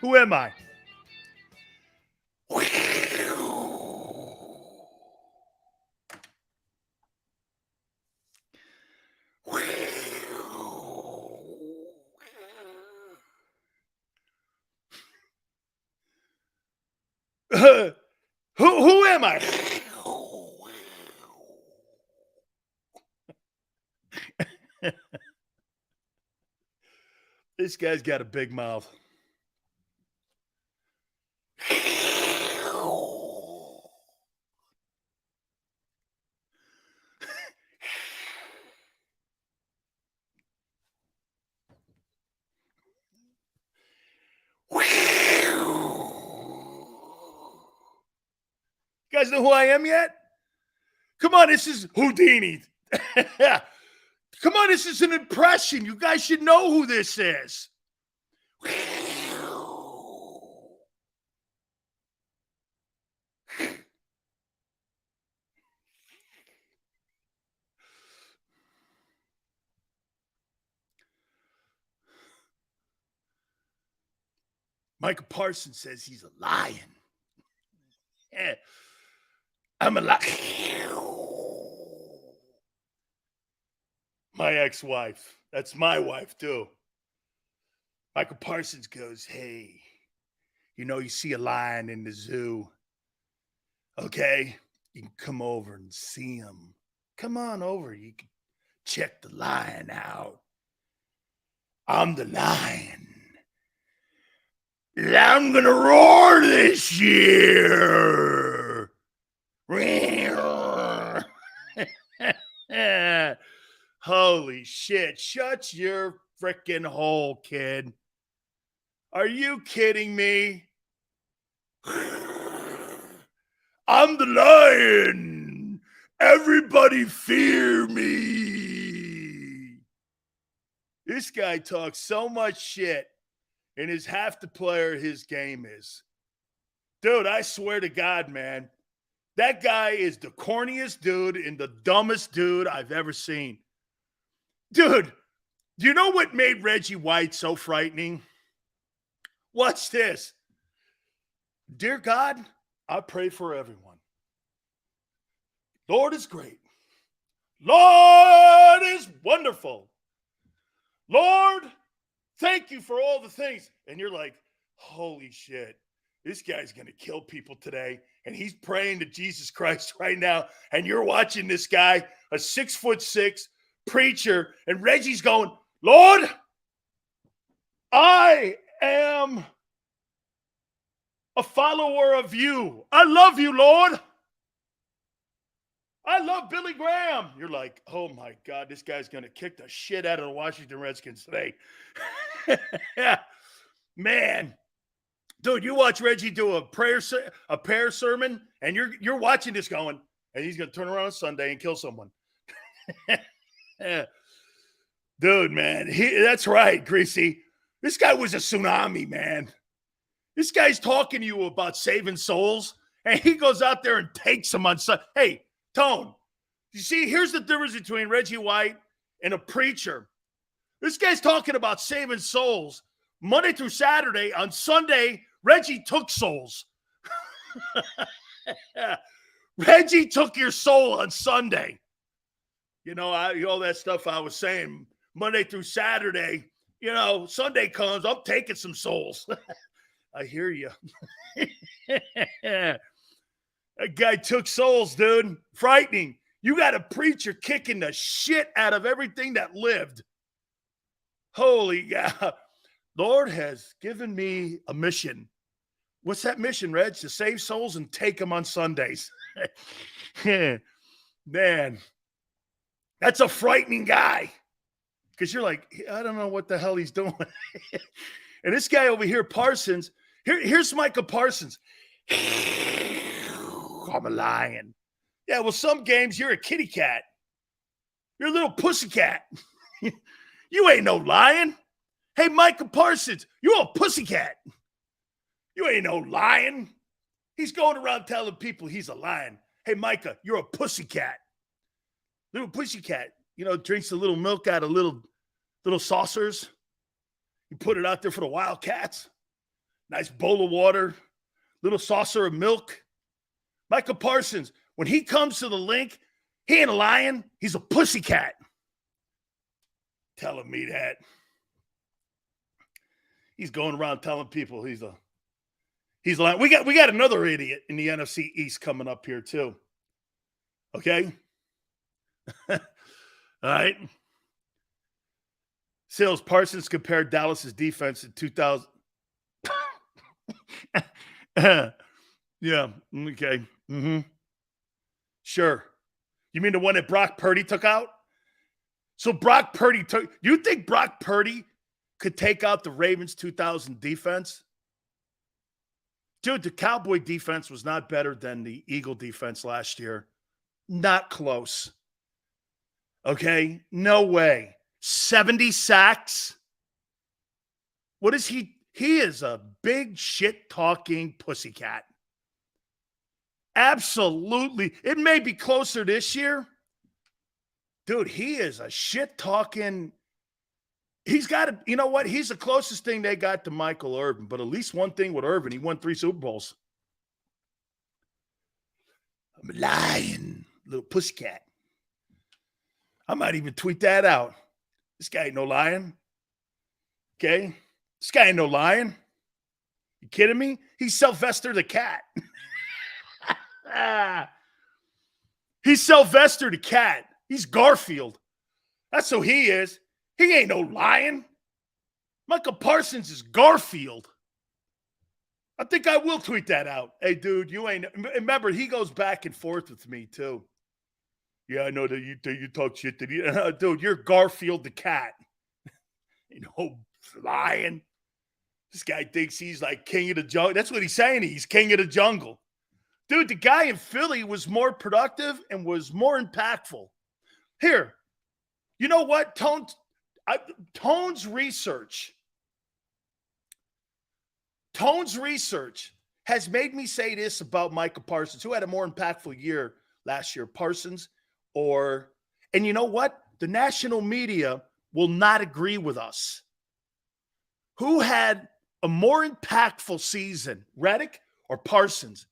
Who am I? Who am I? This guy's got a big mouth. You guys know who I am yet? Come on, this is Houdini. Come on, this is an impression. You guys should know who this is. Micah Parsons says he's a lion. Yeah. I'm a lion. My ex-wife. That's my wife, too. Micah Parsons goes, hey, you see a lion in the zoo. Okay? You can come over and see him. Come on over. You can check the lion out. I'm the lion. I'm going to roar this year. Holy shit. Shut your frickin' hole, kid. Are you kidding me? I'm the lion. Everybody fear me. This guy talks so much shit and is half the player his game is. Dude, I swear to God, man, that guy is the corniest dude and the dumbest dude I've ever seen. Dude, do you know what made Reggie White so frightening? Watch this. Dear God, I pray for everyone. Lord is great. Lord is wonderful. Lord, thank you for all the things. And you're like, holy shit, this guy's going to kill people today. And he's praying to Jesus Christ right now. And you're watching this guy, a 6'6" preacher. And Reggie's going, Lord, I am a follower of you. I love you, Lord. I love Billy Graham. You're like, oh my God, this guy's going to kick the shit out of the Washington Redskins today. Man, dude, you watch Reggie do a prayer sermon, and you're watching this going, and he's going to turn around on Sunday and kill someone. Dude, man, that's right, Greasy. This guy was a tsunami, man. This guy's talking to you about saving souls, and he goes out there and takes them on Sunday. Hey, Tone, you see, here's the difference between Reggie White and a preacher. This guy's talking about saving souls Monday through Saturday. On Sunday, Reggie took souls. Reggie took your soul on Sunday. All that stuff I was saying, Monday through Saturday, Sunday comes, I'm taking some souls. I hear you. That guy took souls, dude. Frightening. You got a preacher kicking the shit out of everything that lived. Holy God. Lord has given me a mission. What's that mission, Reg? To save souls and take them on Sundays. Man, that's a frightening guy. Because you're like, I don't know what the hell he's doing. And this guy over here, Parsons, here's Micah Parsons. I'm a lion. Yeah, well, some games you're a kitty cat. You're a little pussy cat. You ain't no lion. Hey, Micah Parsons, you're a pussy cat. You ain't no lion. He's going around telling people he's a lion. Hey, Micah, you're a pussy cat. Little pussy cat, drinks a little milk out of little saucers. You put it out there for the Wildcats. Nice bowl of water, little saucer of milk. Micah Parsons, when he comes to the link, he ain't a lion. He's a pussycat. Telling me that. He's going around telling people he's a lion. We got another idiot in the NFC East coming up here too. Okay? All right. Sales Parsons compared Dallas's defense in 2000. Yeah. Okay. Sure. You mean the one that Brock Purdy took out? So Brock Purdy took. You think Brock Purdy could take out the Ravens 2000 defense? Dude, the Cowboy defense was not better than the Eagle defense last year. Not close. Okay? No way. 70 sacks. What is he? He is a big shit-talking pussycat. Absolutely. It may be closer this year. Dude, he is a shit-talking. He's got to, you know what? He's the closest thing they got to Michael Irvin. But at least one thing with Irvin, he won 3 Super Bowls. I'm a lion, little pussycat. I might even tweet that out. This guy ain't no lion. Okay? This guy ain't no lion. You kidding me? He's Sylvester the cat. He's Sylvester the cat. He's Garfield. That's who he is. He ain't no lion. Micah Parsons is Garfield. I think I will tweet that out. Hey, dude, you ain't. Remember, he goes back and forth with me, too. Yeah, I know that you talk shit to you. Dude, you're Garfield the cat. You know, lion. This guy thinks he's like king of the jungle. That's what he's saying. He's king of the jungle. Dude, the guy in Philly was more productive and was more impactful. Here, you know what? Tone's research has made me say this about Micah Parsons, who had a more impactful year last year, Parsons, and you know what? The national media will not agree with us. Who had a more impactful season, Reddick or Parsons?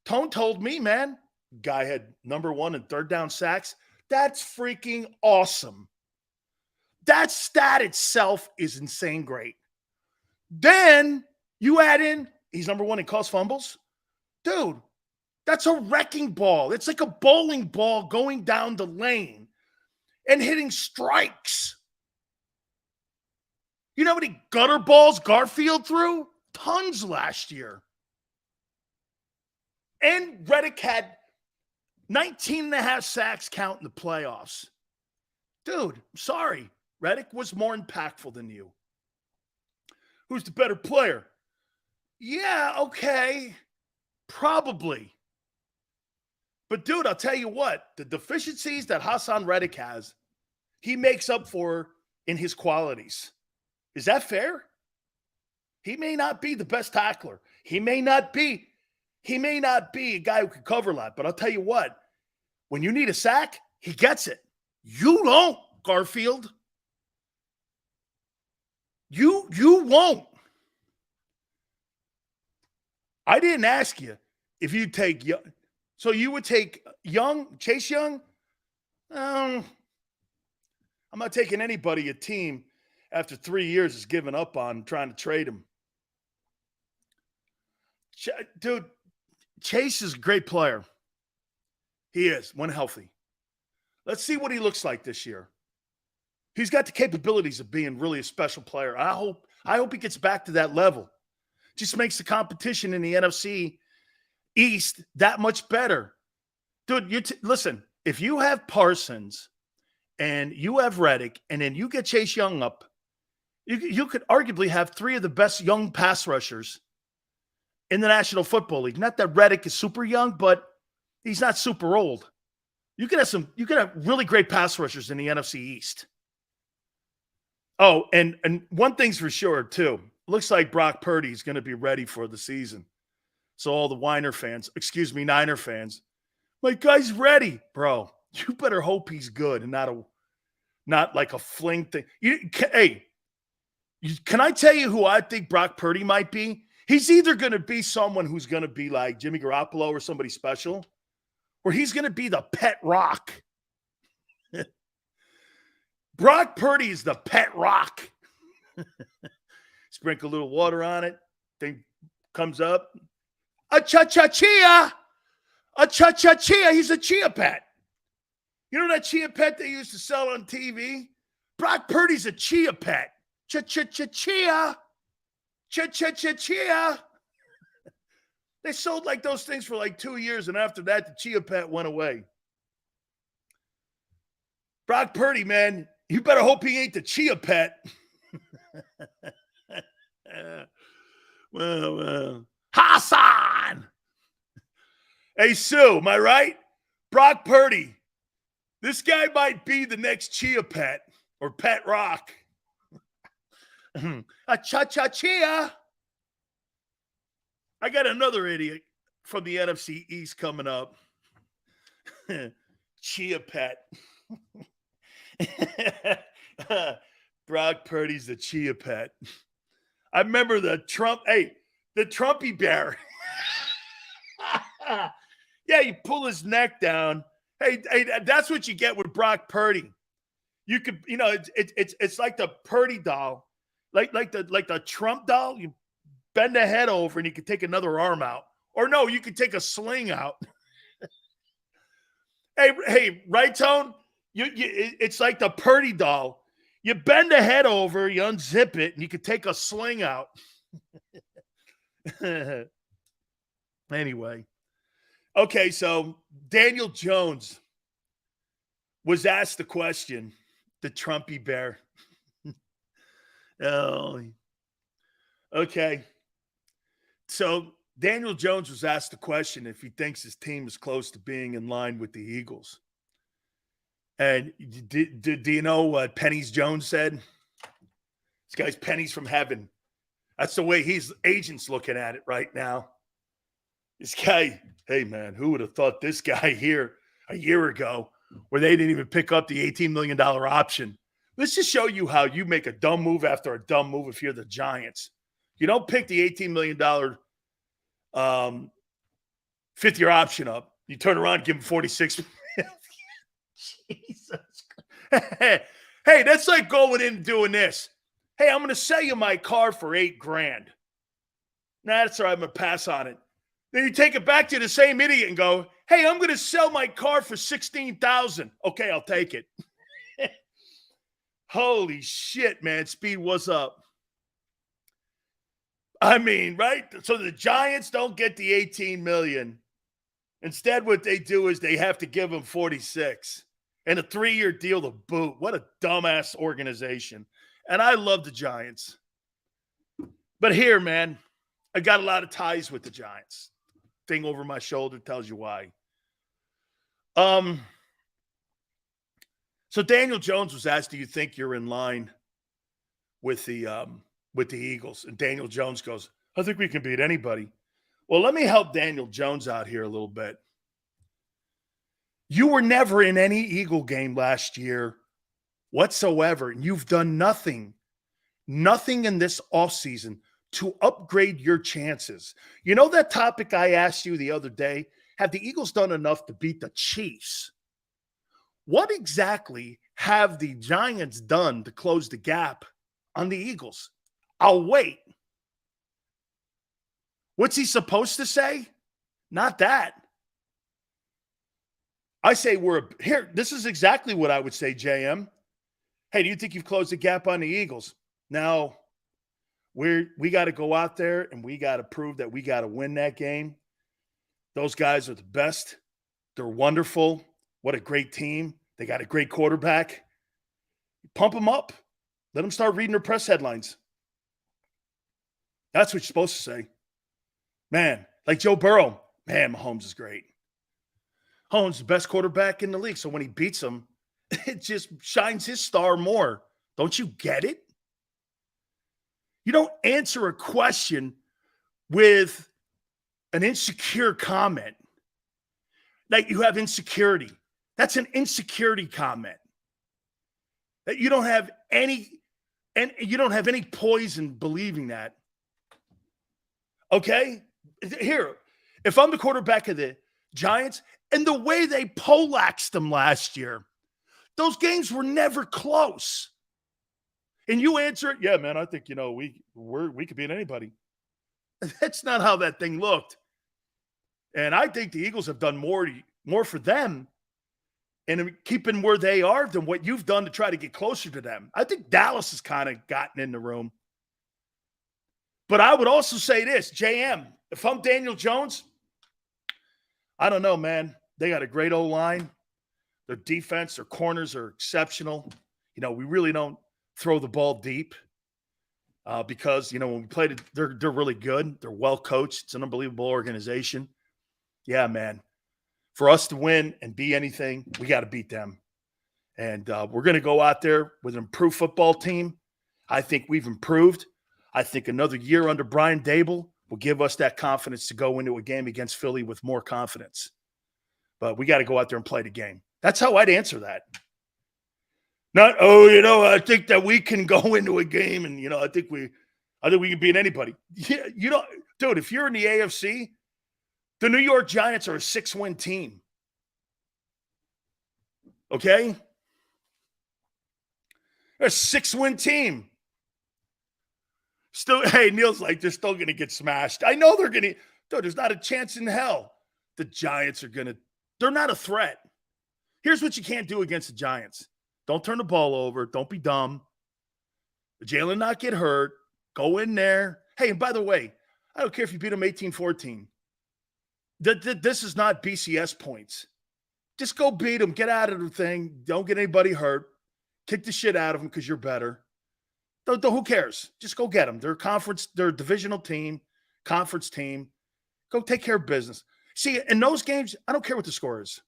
Tone told me, man, guy had number 1 and 3rd down sacks. That's freaking awesome. That stat itself is insane great. Then you add in, he's number 1 in caused fumbles. Dude, that's a wrecking ball. It's like a bowling ball going down the lane and hitting strikes. You know how many gutter balls Garfield threw? Tons last year. And Reddick had 19 and a half sacks count in the playoffs. Dude, I'm sorry. Reddick was more impactful than you. Who's the better player? Yeah, okay. Probably. But, dude, I'll tell you what. The deficiencies that Haason Reddick has, he makes up for in his qualities. Is that fair? He may not be the best tackler. He may not be a guy who can cover a lot. But I'll tell you what. When you need a sack, he gets it. You don't, Garfield. You won't. I didn't ask you if you'd take Young. So you would take Chase Young? I'm not taking anybody a team after 3 years has given up on trying to trade him. Dude, Chase is a great player. He is, when healthy. Let's see what he looks like this year. He's got the capabilities of being really a special player. I hope he gets back to that level. Just makes the competition in the NFC East that much better. Dude, listen, if you have Parsons and you have Reddick and then you get Chase Young up, you could arguably have 3 of the best young pass rushers in the National Football League. Not that Reddick is super young, but he's not super old. You could have really great pass rushers in the NFC East. Oh, and one thing's for sure, too. Looks like Brock Purdy is going to be ready for the season. So all the Niner fans, my guy's ready. Bro, you better hope he's good and not like a fling thing. Can I tell you who I think Brock Purdy might be? He's either going to be someone who's going to be like Jimmy Garoppolo or somebody special, or he's going to be the pet rock. Brock Purdy is the pet rock. Sprinkle a little water on it. Thing comes up. A cha-cha-chia. A cha-cha-chia. He's a chia pet. You know that chia pet they used to sell on TV? Brock Purdy's a chia pet. Cha-cha-cha-chia. Cha-cha-cha-chia. They sold like those things for like 2 years, and after that, the chia pet went away. Brock Purdy, man, you better hope he ain't the chia pet. Well. Haason! Hey, Sue, am I right? Brock Purdy. This guy might be the next chia pet or pet rock. A cha-cha-chia. I got another idiot from the NFC East coming up. Chia pet. Brock Purdy's the chia pet. I remember the Trumpy bear. Yeah, you pull his neck down. Hey, that's what you get with Brock Purdy. You could, it's like the Purdy doll, like the Trump doll. You bend the head over and you could take another arm out, or no, you could take a sling out. Hey, right, Tone? It's like the Purdy doll. You bend the head over, you unzip it, and you could take a sling out. Anyway. Okay, so Daniel Jones was asked the question, the Trumpy bear. Oh, okay. So Daniel Jones was asked the question if he thinks his team is close to being in line with the Eagles. And do you know what Pennies Jones said? This guy's pennies from heaven. That's the way his agent's looking at it right now. This guy, hey, man, who would have thought this guy here a year ago where they didn't even pick up the $18 million option? Let's just show you how you make a dumb move after a dumb move if you're the Giants. You don't pick the $18 million fifth-year option up. You turn around and give him $46 million. Jesus. Hey, that's like going in and doing this. Hey, I'm going to sell you my car for $8,000. Nah, that's all right. I'm going to pass on it. Then you take it back to the same idiot and go, hey, I'm going to sell my car for $16,000. Okay, I'll take it. Holy shit, man. Speed, what's up? I mean, right? So the Giants don't get the $18 million. Instead, what they do is they have to give them $46 and a 3-year deal to boot. What a dumbass organization. And I love the Giants. But here, man, I got a lot of ties with the Giants. Thing over my shoulder tells you why. So Daniel Jones was asked, do you think you're in line with the Eagles? And Daniel Jones goes, I think we can beat anybody. Well, let me help Daniel Jones out here a little bit. You were never in any Eagle game last year whatsoever. And you've done nothing in this offseason to upgrade your chances. You know that topic I asked you the other day? Have the Eagles done enough to beat the Chiefs? What exactly have the Giants done to close the gap on the Eagles? I'll wait. What's he supposed to say? Not that. I say here. This is exactly what I would say, JM. Hey, do you think you've closed the gap on the Eagles? Now, we got to go out there and we got to prove that we got to win that game. Those guys are the best. They're wonderful. What a great team. They got a great quarterback. Pump them up. Let them start reading their press headlines. That's what you're supposed to say. Man, like Joe Burrow, man, Mahomes is great. Mahomes is the best quarterback in the league. So when he beats him, it just shines his star more. Don't you get it? You don't answer a question with an insecure comment. Like you have insecurity. That's an insecurity comment. That you don't have any poise in believing that. Okay? Here, if I'm the quarterback of the Giants, and the way they poleaxed them last year, those games were never close. And you answer it, yeah, man, I think, we could beat anybody. That's not how that thing looked. And I think the Eagles have done more for them and keeping where they are than what you've done to try to get closer to them. I think Dallas has kind of gotten in the room. But I would also say this, JM, if I'm Daniel Jones, I don't know, man. They got a great O-line. Their defense, their corners are exceptional. We really don't throw the ball deep because, when we played it, they're really good. They're well coached. It's an unbelievable organization. Yeah, man. For us to win and be anything, we got to beat them. And we're going to go out there with an improved football team. I think we've improved. I think another year under Brian Dable will give us that confidence to go into a game against Philly with more confidence. But we got to go out there and play the game. That's how I'd answer that. Not, I think that we can go into a game and, I think we can beat anybody. Yeah, dude, if you're in the AFC, the New York Giants are a 6-win team. Okay? They're a 6-win team. Still, hey, Neil's like, they're still going to get smashed. I know they're going to. Dude, there's not a chance in hell the Giants are going to. They're not a threat. Here's what you can't do against the Giants. Don't turn the ball over. Don't be dumb. Jalen not get hurt. Go in there. Hey, and by the way, I don't care if you beat them 18-14. This is not BCS points. Just go beat them. Get out of the thing. Don't get anybody hurt. Kick the shit out of them because you're better. Who cares? Just go get them. They're a divisional team, conference team. Go take care of business. See, in those games, I don't care what the score is.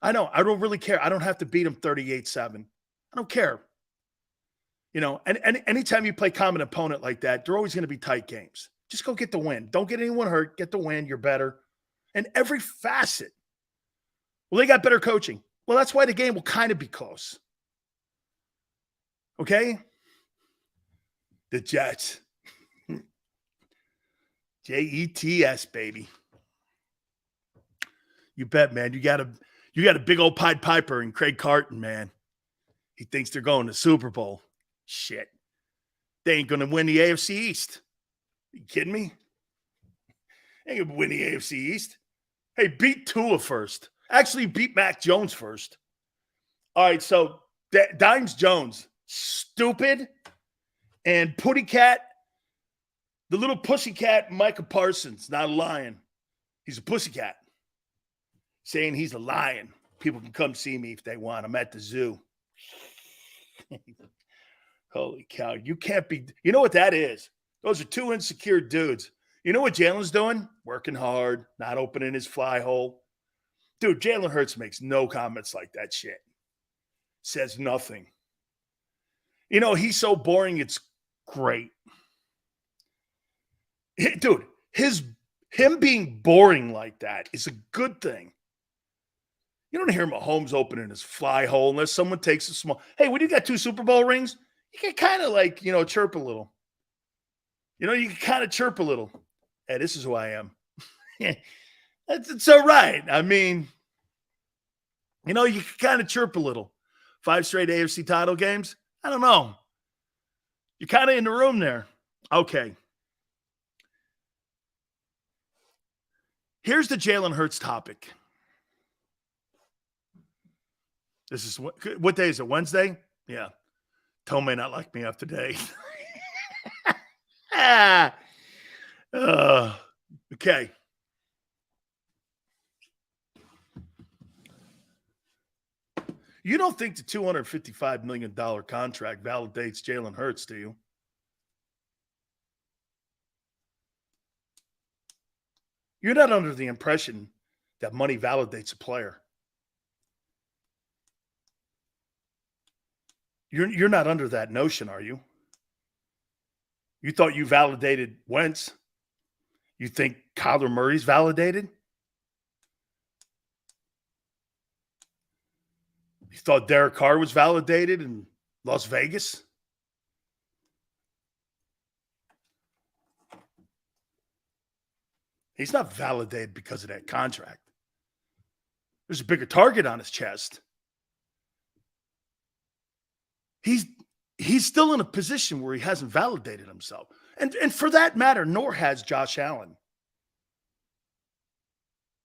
I don't really care. I don't have to beat them 38-7. I don't care. And anytime you play common opponent like that, they're always going to be tight games. Just go get the win. Don't get anyone hurt. Get the win. You're better. And every facet. Well, they got better coaching. Well, that's why the game will kind of be close. Okay? The Jets. Jets, baby. You bet, man. You got a big old Pied Piper in Craig Carton, man. He thinks they're going to Super Bowl. Shit. They ain't going to win the AFC East. Are you kidding me? They ain't going to win the AFC East. Hey, beat Tua first. Actually, beat Mac Jones first. All right, so Dimes Jones, stupid. And Puttycat, the little pussycat, Micah Parsons, not a lion. He's a pussycat. Saying he's a lion. People can come see me if they want. I'm at the zoo. Holy cow. You can't be. You know what that is? Those are two insecure dudes. You know what Jalen's doing? Working hard, not opening his fly hole. Dude, Jalen Hurts makes no comments like that shit. Says nothing. He's so boring, it's great. Dude, him being boring like that is a good thing. You don't hear Mahomes opening his fly hole unless someone takes a small. Hey, when you got 2 Super Bowl rings, you can kind of chirp a little. You can kind of chirp a little. Hey, this is who I am. It's all right. I mean, you can kind of chirp a little. 5 straight AFC title games. I don't know. You're kind of in the room there. Okay. Here's the Jalen Hurts topic. This is what day is it? Wednesday? Yeah. Tone may not like me up today. Okay. You don't think the $255 million contract validates Jalen Hurts, do you? You're not under the impression that money validates a player. You're not under that notion, are you? You thought you validated Wentz. You think Kyler Murray's validated? You thought Derek Carr was validated in Las Vegas? He's not validated because of that contract. There's a bigger target on his chest. He's still in a position where he hasn't validated himself. And for that matter, nor has Josh Allen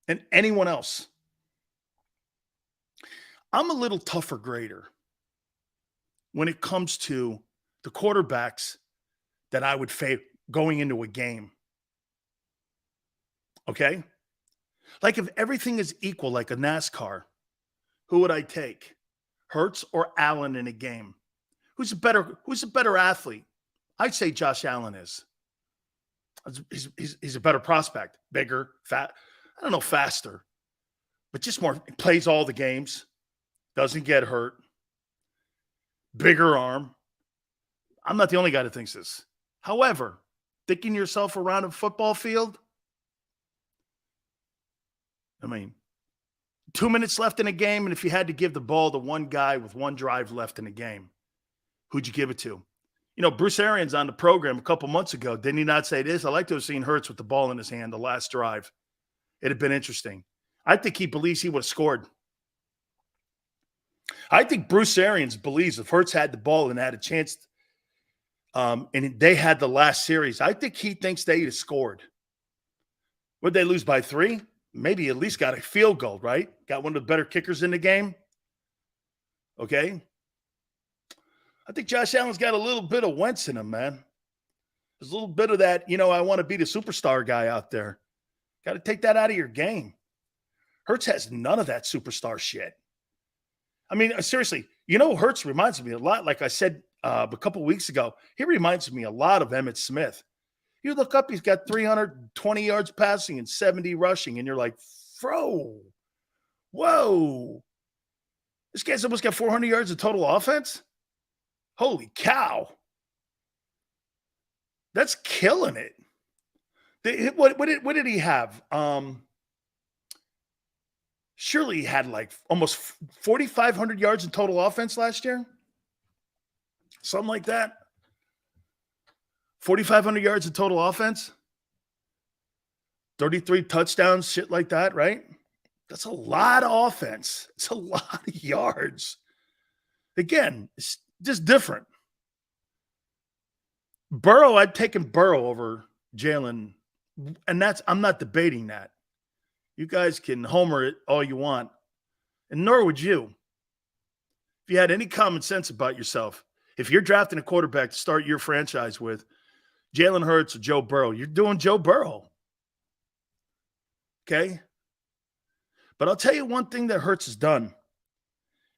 and anyone else. I'm a little tougher grader when it comes to the quarterbacks that I would favor going into a game. Okay? Like if everything is equal, like a NASCAR, who would I take? Hurts or Allen in a game? Who's a better athlete? I'd say Josh Allen is. He's a better prospect, bigger, fat. I don't know, faster, but just more. Plays all the games, doesn't get hurt, bigger arm. I'm not the only guy that thinks this. However, thinking yourself around a football field, I mean, 2 minutes left in a game, and if you had to give the ball to one guy with one drive left in the game, who'd you give it to? You know, Bruce Arians on the program a couple months ago, didn't he not say this? I like to have seen Hurts with the ball in his hand the last drive. It'd have been interesting. I think he believes he would have scored. I think Bruce Arians believes if Hurts had the ball and had a chance, and they had the last series, I think he thinks they'd have scored. Would they lose by 3? Maybe at least got a field goal, right? Got one of the better kickers in the game. Okay. I think Josh Allen's got a little bit of Wentz in him, man. There's a little bit of that, I want to be the superstar guy out there. Got to take that out of your game. Hurts has none of that superstar shit. I mean, seriously, Hurts reminds me a lot, like I said a couple of weeks ago, he reminds me a lot of Emmitt Smith. You look up, he's got 320 yards passing and 70 rushing, and you're like, whoa. This guy's almost got 400 yards of total offense? Holy cow. That's killing it. What did he have? Surely he had like almost 4,500 yards in total offense last year. Something like that. 4,500 yards in total offense. 33 touchdowns, shit like that, right? That's a lot of offense. It's a lot of yards. Again, it's just different. Burrow, I'd taken Burrow over Jalen, and I'm not debating that. You guys can homer it all you want, and nor would you. If you had any common sense about yourself, if you're drafting a quarterback to start your franchise with, Jalen Hurts or Joe Burrow, you're doing Joe Burrow. Okay? But I'll tell you one thing that Hurts has done.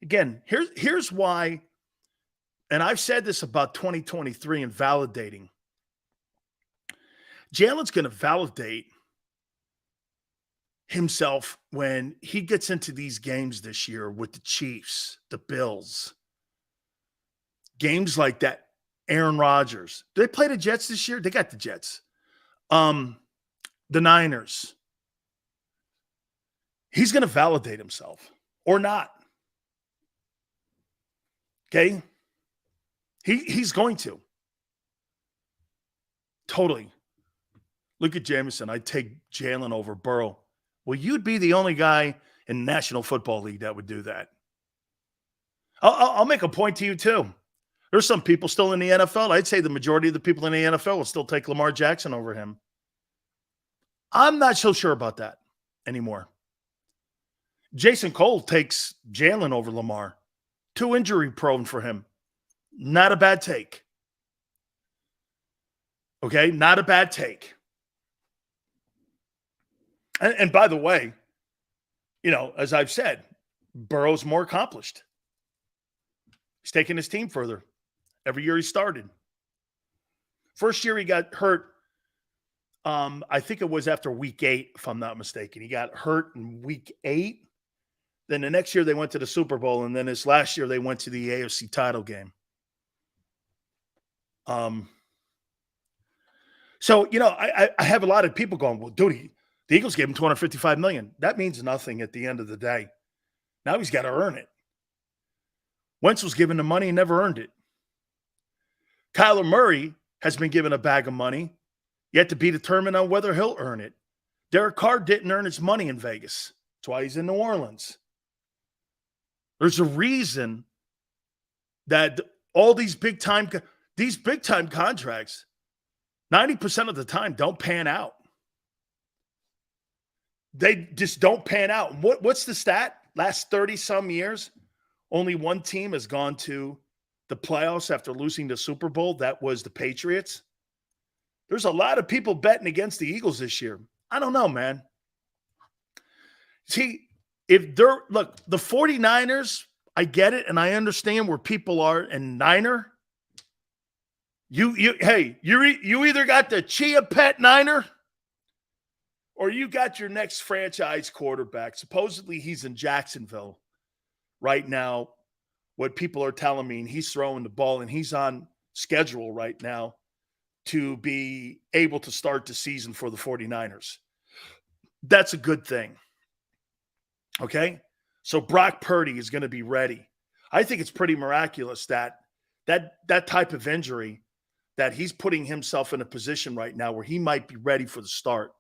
Again, here's why, and I've said this about 2023 and validating. Jalen's going to validate himself when he gets into these games this year with the Chiefs, the Bills. Games like that. Aaron Rodgers. Did they play the Jets this year? They got the Jets. The Niners. He's going to validate himself or not. Okay? He's going to. Totally. Look at Jameson. I'd take Jalen over Burrow. Well, you'd be the only guy in the National Football League that would do that. I'll make a point to you, too. There's some people still in the NFL. I'd say the majority of the people in the NFL will still take Lamar Jackson over him. I'm not so sure about that anymore. Jason Cole takes Jalen over Lamar. Too injury prone for him. Not a bad take. Okay, not a bad take. And by the way, as I've said, Burrow's more accomplished. He's taking his team further. Every year he started. First year he got hurt. I think it was after week 8, if I'm not mistaken. He got hurt in week 8. Then the next year they went to the Super Bowl, and then this last year they went to the AFC title game. So, I have a lot of people going, well, dude, the Eagles gave him $255 million. That means nothing at the end of the day. Now he's got to earn it. Wentz was given the money and never earned it. Kyler Murray has been given a bag of money, yet to be determined on whether he'll earn it. Derek Carr didn't earn his money in Vegas. That's why he's in New Orleans. There's a reason that all these big-time contracts, 90% of the time, don't pan out. They just don't pan out. What's the stat? Last 30-some years, only one team has gone to the playoffs after losing the Super Bowl. That was the Patriots. There's a lot of people betting against the Eagles this year. I don't know, man. See, the 49ers, I get it, and I understand where people are. And Niner, you either got the Chia Pet Niner or you got your next franchise quarterback. Supposedly he's in Jacksonville right now. What people are telling me, and he's throwing the ball, and he's on schedule right now to be able to start the season for the 49ers. That's a good thing. Okay? So Brock Purdy is going to be ready. I think it's pretty miraculous that type of injury, that he's putting himself in a position right now where he might be ready for the start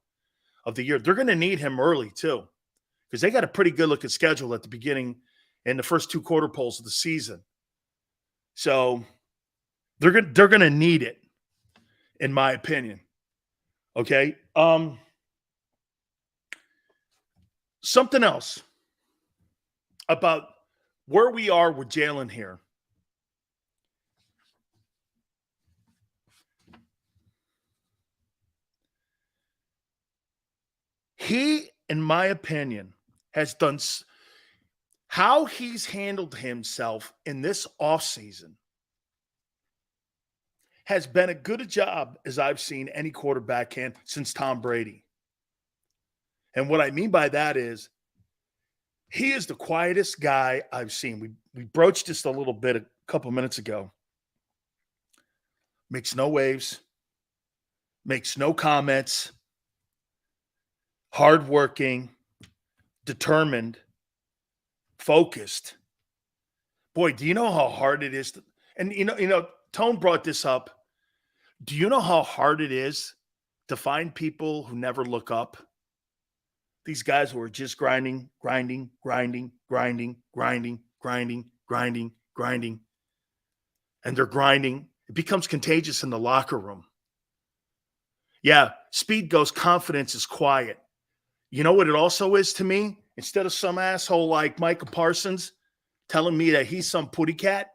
of the year. They're going to need him early too, because they got a pretty good looking schedule at the beginning in the first two quarter poles of the season. So they're going to need it, in my opinion. Okay. Something else about where we are with Jalen here. He, in my opinion, has done how he's handled himself in this offseason has been a good job as I've seen any quarterback can since Tom Brady. And what I mean by that is he is the quietest guy I've seen. We broached this a little bit a couple minutes ago. Makes no waves, makes no comments, hardworking, determined, focused. Boy, do you know how hard it is and you know, Tone brought this up. Do you know how hard it is to find people who never look up? These guys who are just grinding. And they're grinding. It becomes contagious in the locker room. Yeah, speed goes, confidence is quiet. You know what it also is to me? Instead of some asshole like Micah Parsons telling me that he's some putty cat,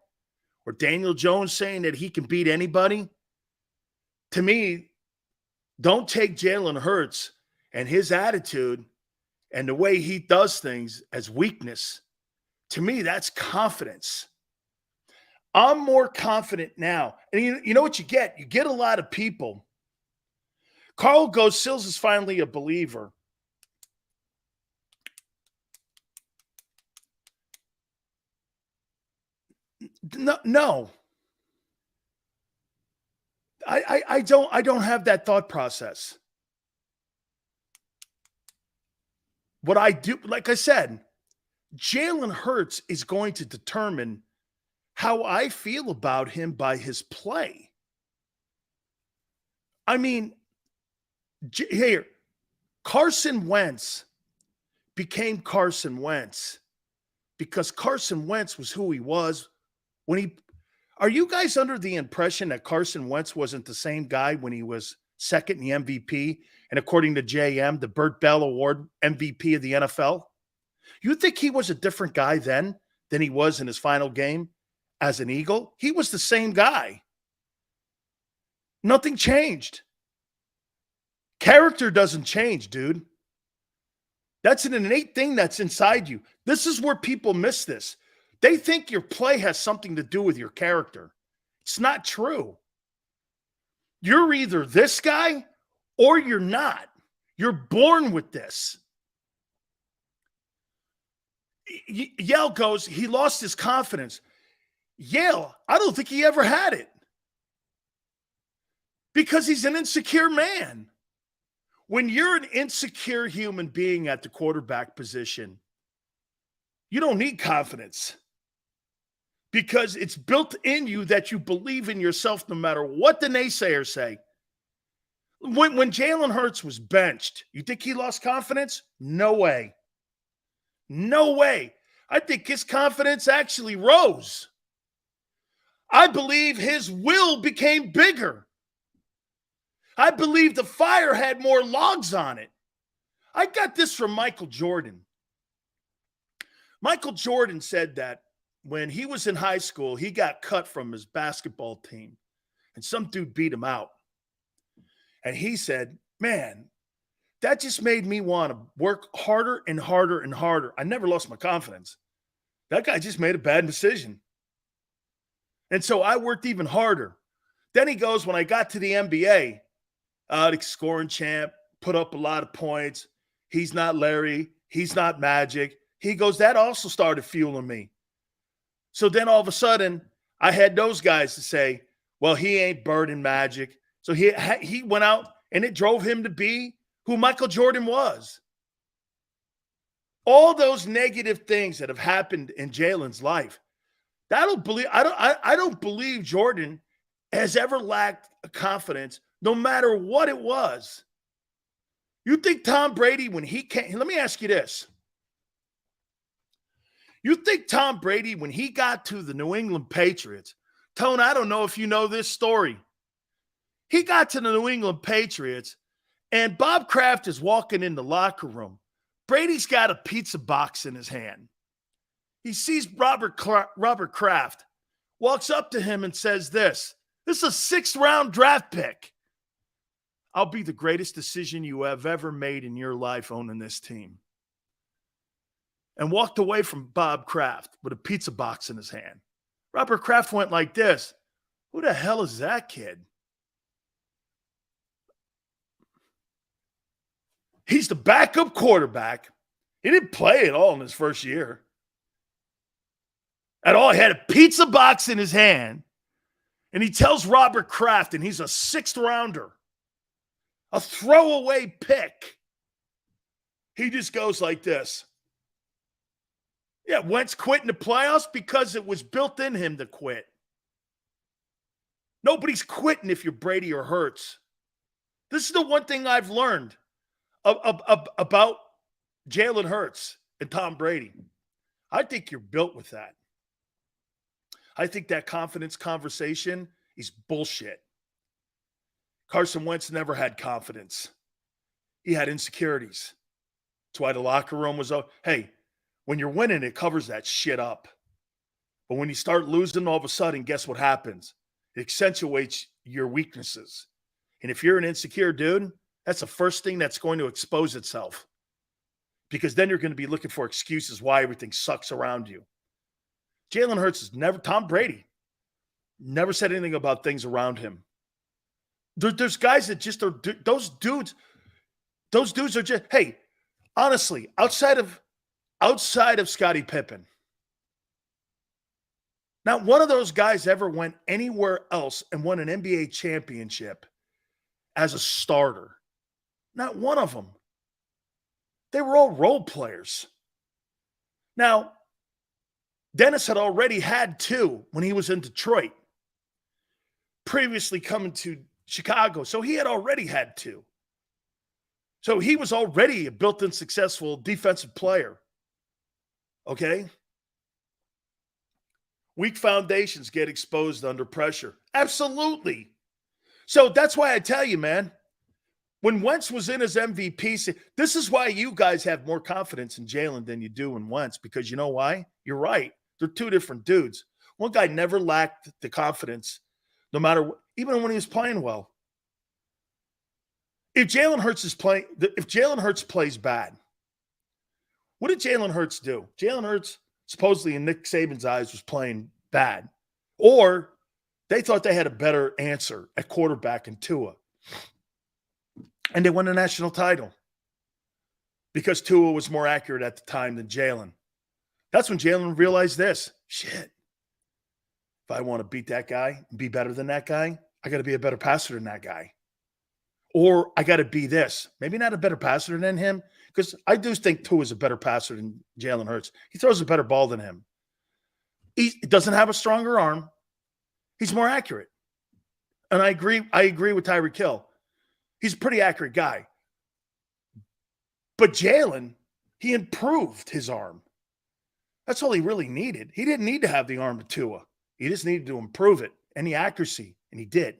or Daniel Jones saying that he can beat anybody, to me, don't take Jalen Hurts and his attitude and the way he does things as weakness. To me, that's confidence. I'm more confident now. And you know what you get? You get a lot of people. Carl goes, Sills is finally a believer. No. I don't have that thought process. What I do, like I said, Jalen Hurts is going to determine how I feel about him by his play. I mean, here, Carson Wentz became Carson Wentz because Carson Wentz was who he was when he. Are you guys under the impression that Carson Wentz wasn't the same guy when he was second in the MVP? And according to JM, the Burt Bell Award MVP of the NFL, you think he was a different guy then than he was in his final game as an Eagle? He was the same guy. Nothing changed. Character doesn't change, dude. That's an innate thing that's inside you. This is where people miss this. They think your play has something to do with your character. It's not true. You're either this guy or you're not. You're born with this. Yale goes, he lost his confidence. Yale, I don't think he ever had it. Because he's an insecure man. When you're an insecure human being at the quarterback position, you don't need confidence. Because it's built in you that you believe in yourself no matter what the naysayers say. When Jalen Hurts was benched, you think he lost confidence? No way. No way. I think his confidence actually rose. I believe his will became bigger. I believe the fire had more logs on it. I got this from Michael Jordan. Michael Jordan said that when he was in high school, he got cut from his basketball team, and some dude beat him out. And he said, man, that just made me want to work harder and harder and harder. I never lost my confidence. That guy just made a bad decision. And so I worked even harder. Then he goes, when I got to the NBA, the scoring champ, put up a lot of points. He's not Larry. He's not Magic. He goes, that also started fueling me. So then all of a sudden, I had those guys to say, well, he ain't Bird and Magic. So he went out, and it drove him to be who Michael Jordan was. All those negative things that have happened in Jalen's life, I don't believe Jordan has ever lacked confidence, no matter what it was. You think Tom Brady, when he came, let me ask you this. You think Tom Brady, when he got to the New England Patriots, Tone, I don't know if you know this story. He got to the New England Patriots, and Bob Kraft is walking in the locker room. Brady's got a pizza box in his hand. He sees Robert Kraft, walks up to him and says this is a 6th-round draft pick. I'll be the greatest decision you have ever made in your life owning this team. And walked away from Bob Kraft with a pizza box in his hand. Robert Kraft went like this. Who the hell is that kid? He's the backup quarterback. He didn't play at all in his first year. At all, he had a pizza box in his hand. And he tells Robert Kraft, and he's a 6th-rounder, a throwaway pick. He just goes like this. Yeah, Wentz quit in the playoffs because it was built in him to quit. Nobody's quitting if you're Brady or Hurts. This is the one thing I've learned about Jalen Hurts and Tom Brady. I think you're built with that. I think that confidence conversation is bullshit. Carson Wentz never had confidence. He had insecurities. That's why the locker room was, hey, when you're winning, it covers that shit up. But when you start losing, all of a sudden, guess what happens? It accentuates your weaknesses. And if you're an insecure dude, that's the first thing that's going to expose itself. Because then you're going to be looking for excuses why everything sucks around you. Jalen Hurts is never, Tom Brady, never said anything about things around him. There's guys that just are, those dudes are just, hey, honestly, outside of Scottie Pippen, not one of those guys ever went anywhere else and won an NBA championship as a starter. Not one of them. They were all role players. Now, Dennis had already had 2 when he was in Detroit, previously coming to Chicago. So he had already had 2. So he was already a built-in successful defensive player. Okay? Weak foundations get exposed under pressure. Absolutely. So that's why I tell you, man, when Wentz was in his MVP, this is why you guys have more confidence in Jalen than you do in Wentz, because you know why? You're right. They're 2 different dudes. One guy never lacked the confidence, no matter what, even when he was playing well. If Jalen Hurts plays bad, what did Jalen Hurts do? Jalen Hurts, supposedly in Nick Saban's eyes, was playing bad. Or they thought they had a better answer at quarterback in Tua. And they won a national title because Tua was more accurate at the time than Jalen. That's when Jalen realized this. Shit. If I want to beat that guy and be better than that guy, I got to be a better passer than that guy. Or I got to be this. Maybe not a better passer than him, because I do think Tua is a better passer than Jalen Hurts. He throws a better ball than him. He doesn't have a stronger arm. He's more accurate. And I agree with Tyreek Hill. He's a pretty accurate guy. But Jalen, he improved his arm. That's all he really needed. He didn't need to have the arm of Tua. He just needed to improve it and the accuracy, and he did.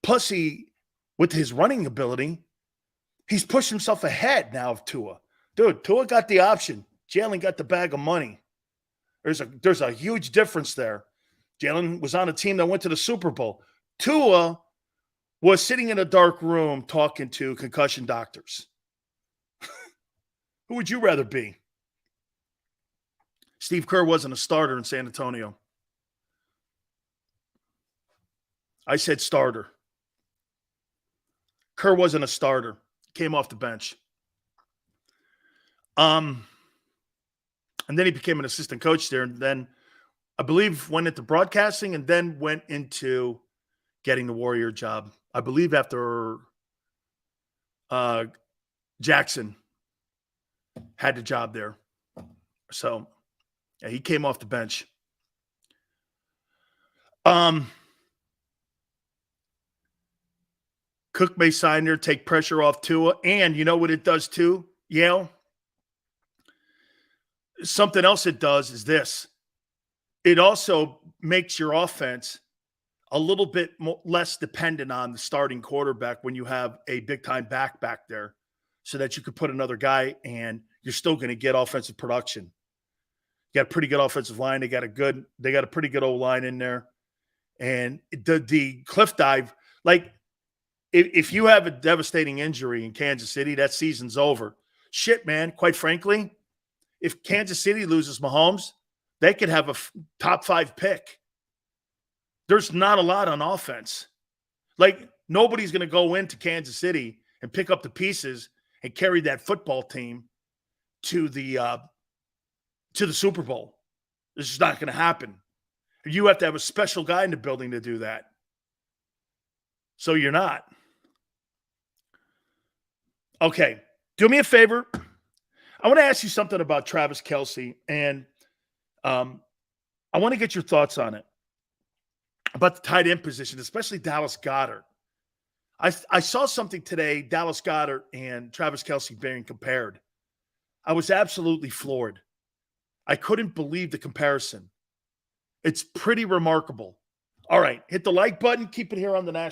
Plus, with his running ability, he's pushed himself ahead now of Tua. Dude, Tua got the option. Jalen got the bag of money. There's a huge difference there. Jalen was on a team that went to the Super Bowl. Tua was sitting in a dark room talking to concussion doctors. Who would you rather be? Steve Kerr wasn't a starter in San Antonio. I said starter. Kerr wasn't a starter. Came off the bench. And then he became an assistant coach there. And then I believe went into broadcasting and then went into getting the Warrior job. I believe after Jackson had the job there. So yeah, he came off the bench. Cook may sign there, take pressure off Tua. And you know what it does too, Yale? Something else it does is this. It also makes your offense a little bit less dependent on the starting quarterback when you have a big-time back there so that you could put another guy and you're still going to get offensive production. You got a pretty good offensive line. They got a pretty good O-line in there. And the cliff dive, like if you have a devastating injury in Kansas City, that season's over. Shit, man, quite frankly, if Kansas City loses Mahomes, they could have a top 5 pick. There's not a lot on offense. Like, nobody's going to go into Kansas City and pick up the pieces and carry that football team to the Super Bowl. This is not going to happen. You have to have a special guy in the building to do that. So you're not. Okay, do me a favor. I want to ask you something about Travis Kelce, and I want to get your thoughts on it, about the tight end position, especially Dallas Goedert. I saw something today, Dallas Goedert and Travis Kelce being compared. I was absolutely floored. I couldn't believe the comparison. It's pretty remarkable. All right, hit the like button. Keep it here on the National.